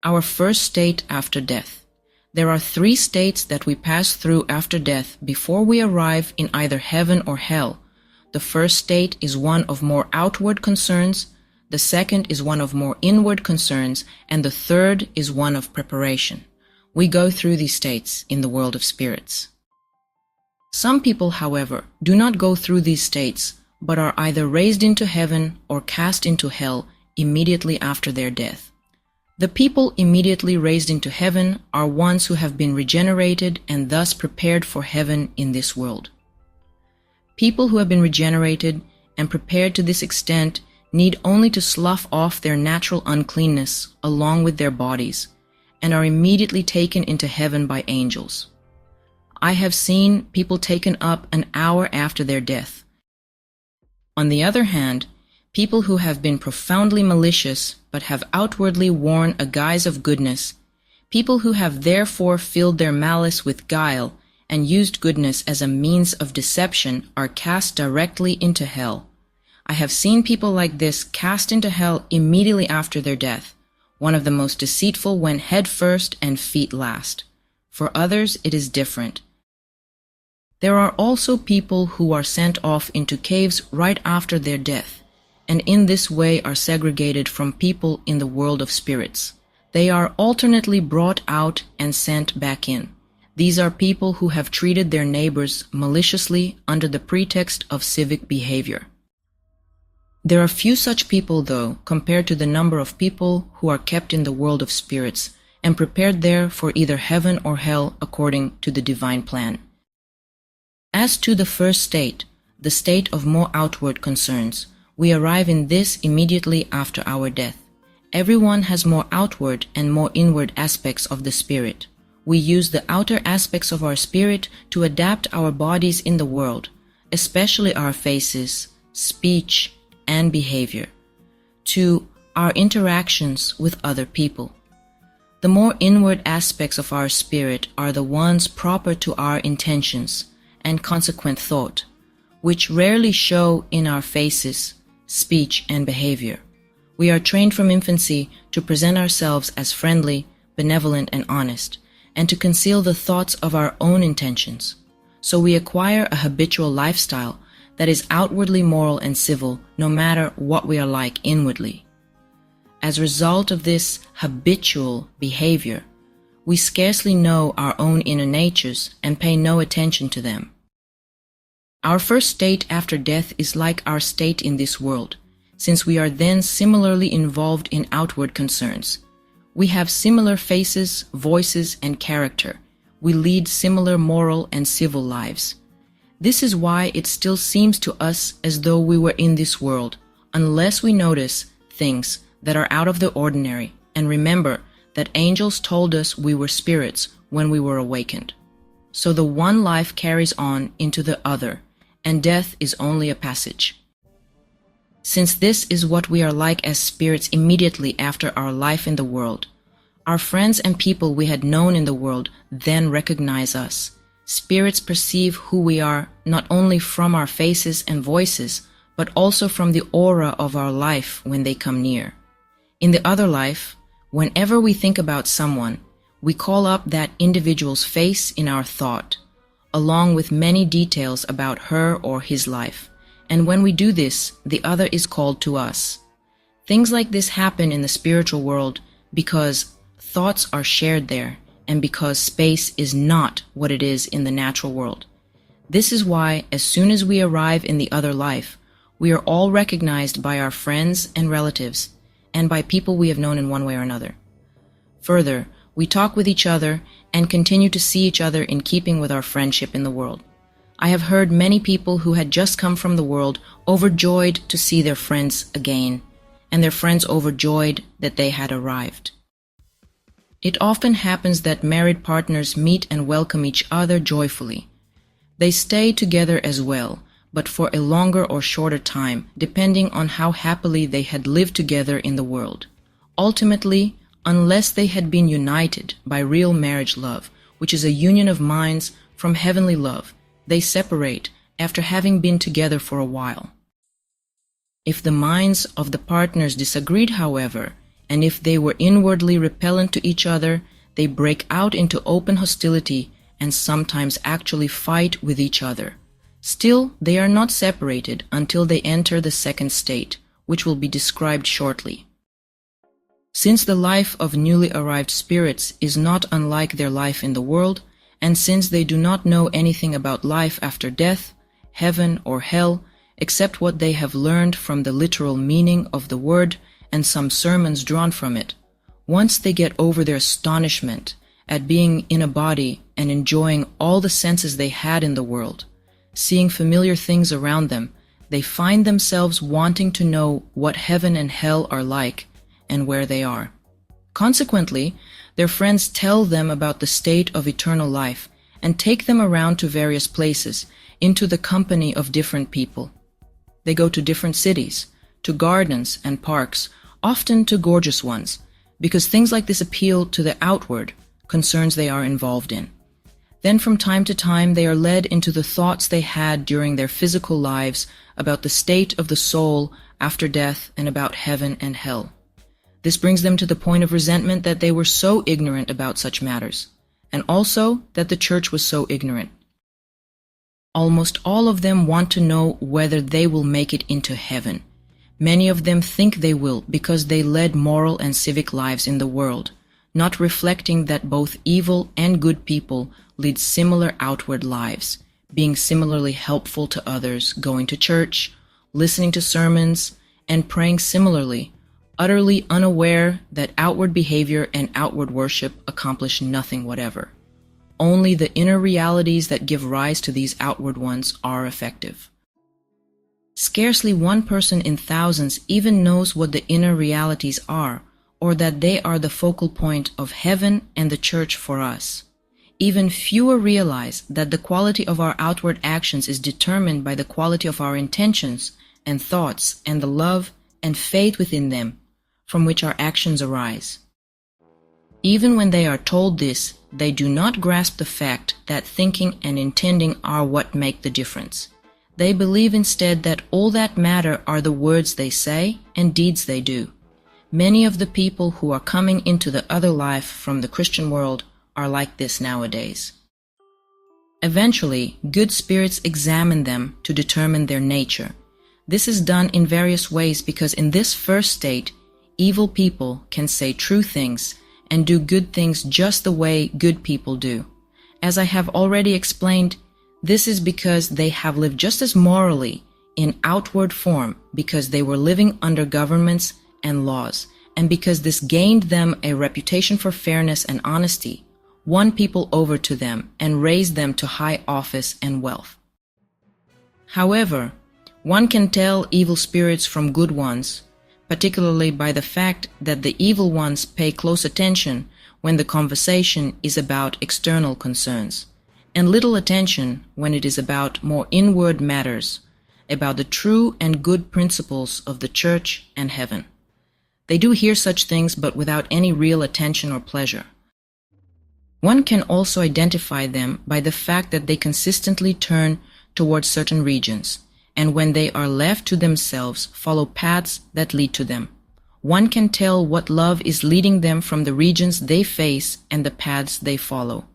Our first state after death. There are 3 states that we pass through after death before we arrive in either heaven or hell. The first state is one of more outward concerns, the second is one of more inward concerns, and the third is one of preparation. We go through these states in the world of spirits. Some people, however, do not go through these states, but are either raised into heaven or cast into hell immediately after their death. The people immediately raised into heaven are ones who have been regenerated and thus prepared for heaven in this world. People who have been regenerated and prepared to this extent need only to slough off their natural uncleanness along with their bodies, and are immediately taken into heaven by angels. I have seen people taken up an hour after their death. On the other hand, people who have been profoundly malicious but have outwardly worn a guise of goodness, people who have therefore filled their malice with guile and used goodness as a means of deception, are cast directly into hell. I have seen people like this cast into hell immediately after their death. One of the most deceitful went head first and feet last. For others, it is different. There are also people who are sent off into caves right after their death, and in this way are segregated from people in the world of spirits. They are alternately brought out and sent back in. These are people who have treated their neighbors maliciously under the pretext of civic behavior. There are few such people, though, compared to the number of people who are kept in the world of spirits and prepared there for either heaven or hell according to the divine plan. As to the first state, the state of more outward concerns, we arrive in this immediately after our death. Everyone has more outward and more inward aspects of the spirit. We use the outer aspects of our spirit to adapt our bodies in the world, especially our faces, speech, and behavior, to our interactions with other people. The more inward aspects of our spirit are the ones proper to our intentions and consequent thought, which rarely show in our faces, speech, and behavior. We are trained from infancy to present ourselves as friendly, benevolent, and honest, and to conceal the thoughts of our own intentions. So we acquire a habitual lifestyle that is outwardly moral and civil, no matter what we are like inwardly. As a result of this habitual behavior, we scarcely know our own inner natures and pay no attention to them. Our first state after death is like our state in this world, since we are then similarly involved in outward concerns. We have similar faces, voices, and character. We lead similar moral and civil lives. This is why it still seems to us as though we were in this world, unless we notice things that are out of the ordinary and remember that angels told us we were spirits when we were awakened. So the one life carries on into the other, and death is only a passage. Since this is what we are like as spirits immediately after our life in the world, our friends and people we had known in the world then recognize us. Spirits perceive who we are not only from our faces and voices, but also from the aura of our life when they come near. In the other life, whenever we think about someone, we call up that individual's face in our thought, along with many details about her or his life. And when we do this, the other is called to us. Things like this happen in the spiritual world because thoughts are shared there, and because space is not what it is in the natural world. This is why, as soon as we arrive in the other life, we are all recognized by our friends and relatives, and by people we have known in one way or another. Further, we talk with each other and continue to see each other in keeping with our friendship in the world. I have heard many people who had just come from the world overjoyed to see their friends again, and their friends overjoyed that they had arrived. It often happens that married partners meet and welcome each other joyfully. They stay together as well, but for a longer or shorter time, depending on how happily they had lived together in the world. Ultimately, unless they had been united by real marriage love, which is a union of minds from heavenly love, they separate after having been together for a while. If the minds of the partners disagreed, however, and if they were inwardly repellent to each other, they break out into open hostility and sometimes actually fight with each other. Still, they are not separated until they enter the second state, which will be described shortly. Since the life of newly arrived spirits is not unlike their life in the world, and since they do not know anything about life after death, heaven or hell, except what they have learned from the literal meaning of the word and some sermons drawn from it, once they get over their astonishment at being in a body and enjoying all the senses they had in the world, seeing familiar things around them, they find themselves wanting to know what heaven and hell are like and where they are. Consequently, their friends tell them about the state of eternal life and take them around to various places, into the company of different people. They go to different cities, to gardens and parks, often to gorgeous ones, because things like this appeal to the outward concerns they are involved in. Then from time to time they are led into the thoughts they had during their physical lives about the state of the soul after death and about heaven and hell. This brings them to the point of resentment that they were so ignorant about such matters, and also that the church was so ignorant. Almost all of them want to know whether they will make it into heaven. Many of them think they will because they led moral and civic lives in the world, not reflecting that both evil and good people lead similar outward lives, being similarly helpful to others, going to church, listening to sermons, and praying similarly, utterly unaware that outward behavior and outward worship accomplish nothing whatever. Only the inner realities that give rise to these outward ones are effective. Scarcely one person in thousands even knows what the inner realities are, or that they are the focal point of heaven and the church for us. Even fewer realize that the quality of our outward actions is determined by the quality of our intentions and thoughts and the love and faith within them, from which our actions arise. Even when they are told this, they do not grasp the fact that thinking and intending are what make the difference. They believe instead that all that matter are the words they say and deeds they do. Many of the people who are coming into the other life from the Christian world are like this nowadays. Eventually, good spirits examine them to determine their nature. This is done in various ways because in this first state, evil people can say true things and do good things just the way good people do. As I have already explained, this is because they have lived just as morally in outward form because they were living under governments and laws, and because this gained them a reputation for fairness and honesty, won people over to them, and raised them to high office and wealth. However, one can tell evil spirits from good ones, particularly by the fact that the evil ones pay close attention when the conversation is about external concerns, and little attention when it is about more inward matters, about the true and good principles of the church and heaven. They do hear such things, but without any real attention or pleasure. One can also identify them by the fact that they consistently turn towards certain regions, and when they are left to themselves, follow paths that lead to them. One can tell what love is leading them from the regions they face and the paths they follow.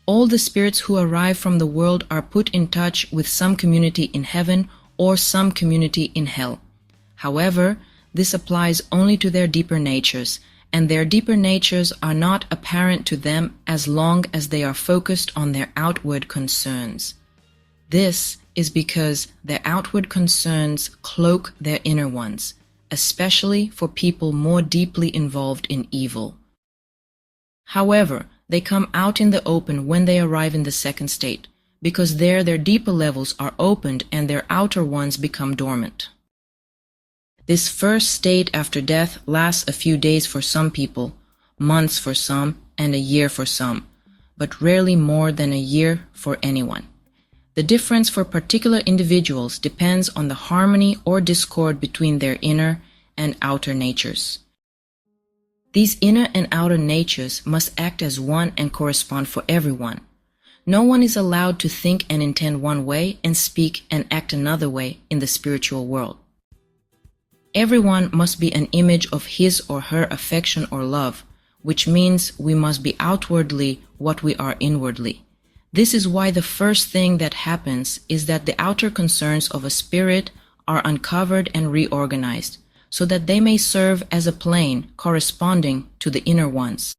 All the spirits who arrive from the world are put in touch with some community in heaven or some community in hell. However, this applies only to their deeper natures, and their deeper natures are not apparent to them as long as they are focused on their outward concerns. This is because their outward concerns cloak their inner ones, especially for people more deeply involved in evil. However, they come out in the open when they arrive in the second state, because there their deeper levels are opened and their outer ones become dormant. This first state after death lasts a few days for some people, months for some, and a year for some, but rarely more than a year for anyone. The difference for particular individuals depends on the harmony or discord between their inner and outer natures. These inner and outer natures must act as one and correspond for everyone. No one is allowed to think and intend one way and speak and act another way in the spiritual world. Everyone must be an image of his or her affection or love, which means we must be outwardly what we are inwardly. This is why the first thing that happens is that the outer concerns of a spirit are uncovered and reorganized, so that they may serve as a plane corresponding to the inner ones.